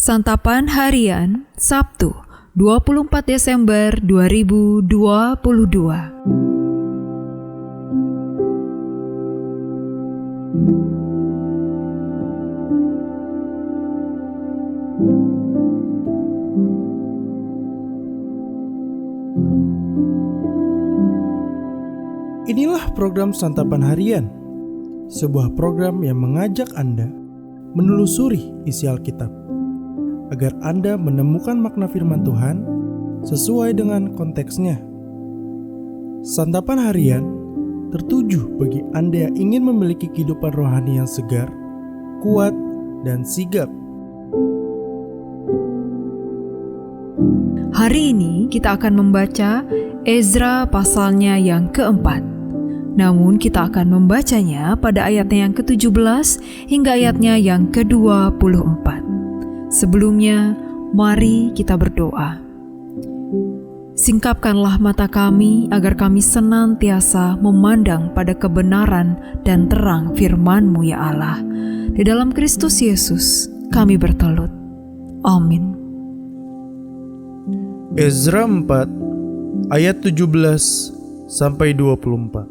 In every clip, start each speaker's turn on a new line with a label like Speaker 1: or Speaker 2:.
Speaker 1: Santapan Harian Sabtu 24 Desember 2022.
Speaker 2: Inilah program Santapan Harian, sebuah program yang mengajak Anda menelusuri isi Alkitab, agar Anda menemukan makna firman Tuhan sesuai dengan konteksnya. Santapan Harian tertuju bagi Anda yang ingin memiliki kehidupan rohani yang segar, kuat, dan sigap.
Speaker 1: Hari ini kita akan membaca Ezra pasalnya yang keempat. Namun kita akan membacanya pada ayatnya yang ke-17 hingga ayatnya yang ke-24. Sebelumnya, mari kita berdoa. Singkapkanlah mata kami agar kami senantiasa memandang pada kebenaran dan terang firman-Mu ya Allah. Di dalam Kristus Yesus kami bertelut. Amin.
Speaker 2: Ezra 4 ayat 17 sampai 24.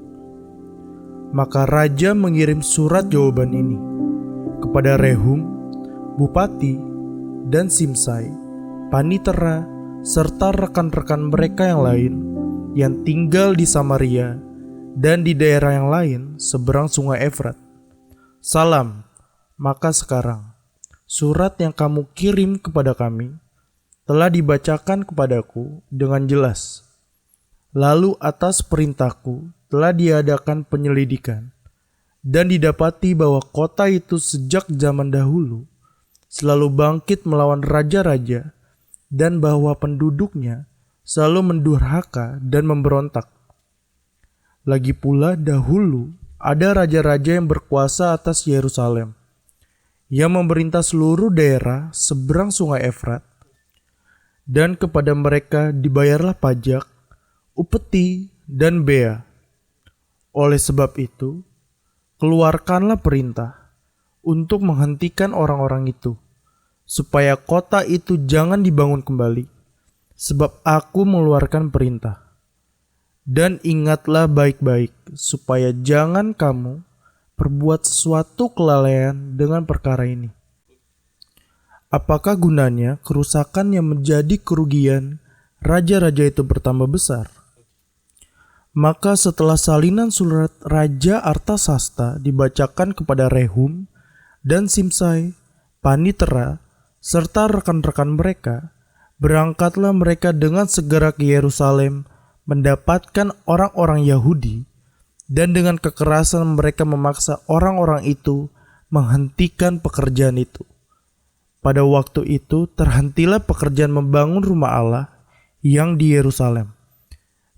Speaker 2: Maka raja mengirim surat jawaban ini kepada Rehum, bupati, dan Simsai, panitera, serta rekan-rekan mereka yang lain yang tinggal di Samaria dan di daerah yang lain seberang sungai Efrat. Salam, maka sekarang surat yang kamu kirim kepada kami telah dibacakan kepadaku dengan jelas. Lalu atas perintahku telah diadakan penyelidikan dan didapati bahwa kota itu sejak zaman dahulu selalu bangkit melawan raja-raja dan bahwa penduduknya selalu mendurhaka dan memberontak. Lagi pula dahulu ada raja-raja yang berkuasa atas Yerusalem yang memerintah seluruh daerah seberang sungai Efrat, dan kepada mereka dibayarlah pajak, upeti, dan bea. Oleh sebab itu, keluarkanlah perintah untuk menghentikan orang-orang itu, supaya kota itu jangan dibangun kembali, sebab aku mengeluarkan perintah. Dan ingatlah baik-baik, supaya jangan kamu perbuat sesuatu kelalaian dengan perkara ini. Apakah gunanya kerusakan yang menjadi kerugian raja-raja itu bertambah besar? Maka setelah salinan surat Raja Artasasta dibacakan kepada Rehum dan Simsai, panitera, serta rekan-rekan mereka, berangkatlah mereka dengan segera ke Yerusalem mendapatkan orang-orang Yahudi, dan dengan kekerasan mereka memaksa orang-orang itu menghentikan pekerjaan itu. Pada waktu itu terhentilah pekerjaan membangun rumah Allah yang di Yerusalem,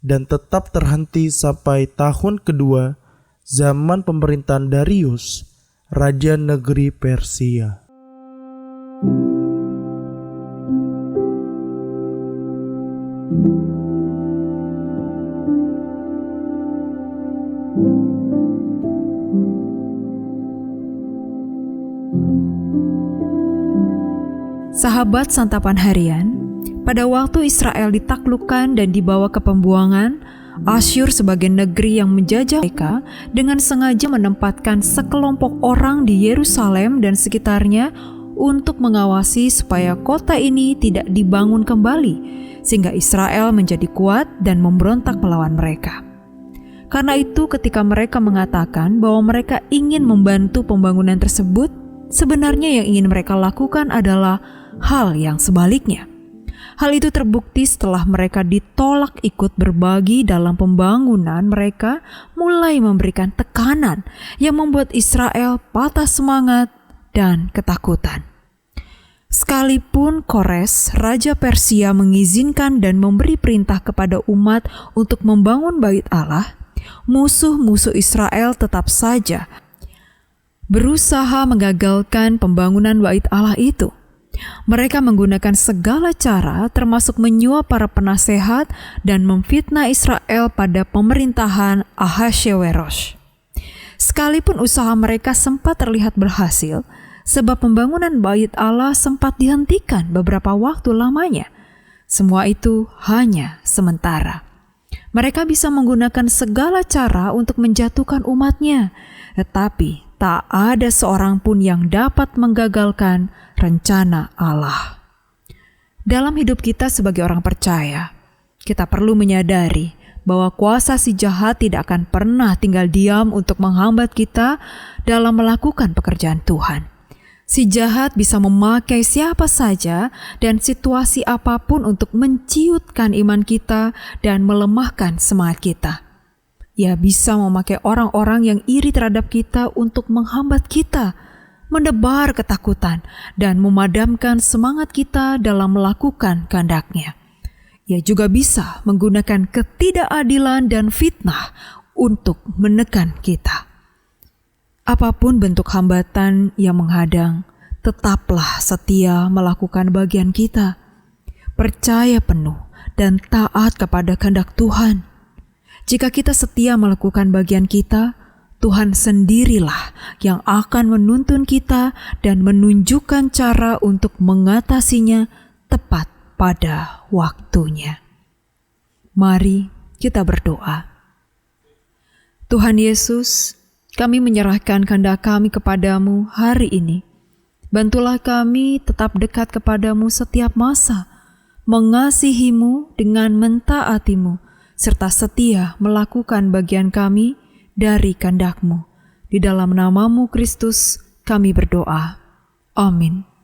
Speaker 2: dan tetap terhenti sampai tahun kedua zaman pemerintahan Darius, Raja Negeri Persia.
Speaker 1: Sahabat Santapan Harian, pada waktu Israel ditaklukkan dan dibawa ke pembuangan, Asyur sebagai negeri yang menjajah mereka dengan sengaja menempatkan sekelompok orang di Yerusalem dan sekitarnya untuk mengawasi supaya kota ini tidak dibangun kembali, sehingga Israel menjadi kuat dan memberontak melawan mereka. Karena itu ketika mereka mengatakan bahwa mereka ingin membantu pembangunan tersebut, sebenarnya yang ingin mereka lakukan adalah hal yang sebaliknya. Hal itu terbukti setelah mereka ditolak ikut berbagi dalam pembangunan. Mereka mulai memberikan tekanan yang membuat Israel patah semangat dan ketakutan. Sekalipun Kores, Raja Persia, mengizinkan dan memberi perintah kepada umat untuk membangun bait Allah, musuh-musuh Israel tetap saja berusaha mengagalkan pembangunan bait Allah itu. Mereka menggunakan segala cara termasuk menyuap para penasehat dan memfitnah Israel pada pemerintahan Ahasyeweros. Sekalipun usaha mereka sempat terlihat berhasil, sebab pembangunan bait Allah sempat dihentikan beberapa waktu lamanya. Semua itu hanya sementara. Mereka bisa menggunakan segala cara untuk menjatuhkan umatnya, tetapi tak ada seorang pun yang dapat menggagalkan rencana Allah. Dalam hidup kita sebagai orang percaya, kita perlu menyadari bahwa kuasa si jahat tidak akan pernah tinggal diam untuk menghambat kita dalam melakukan pekerjaan Tuhan. Si jahat bisa memakai siapa saja dan situasi apapun untuk menciutkan iman kita dan melemahkan semangat kita. Ia bisa memakai orang-orang yang iri terhadap kita untuk menghambat kita, menebar ketakutan, dan memadamkan semangat kita dalam melakukan kehendak-Nya. Ia juga bisa menggunakan ketidakadilan dan fitnah untuk menekan kita. Apapun bentuk hambatan yang menghadang, tetaplah setia melakukan bagian kita. Percaya penuh dan taat kepada kehendak Tuhan. Jika kita setia melakukan bagian kita, Tuhan sendirilah yang akan menuntun kita dan menunjukkan cara untuk mengatasinya tepat pada waktunya. Mari kita berdoa. Tuhan Yesus, kami menyerahkan kehendak kami kepadamu hari ini. Bantulah kami tetap dekat kepadamu setiap masa, mengasihimu dengan mentaatimu, serta setia melakukan bagian kami dari kehendak-Mu. Di dalam nama-Mu Kristus kami berdoa. Amin.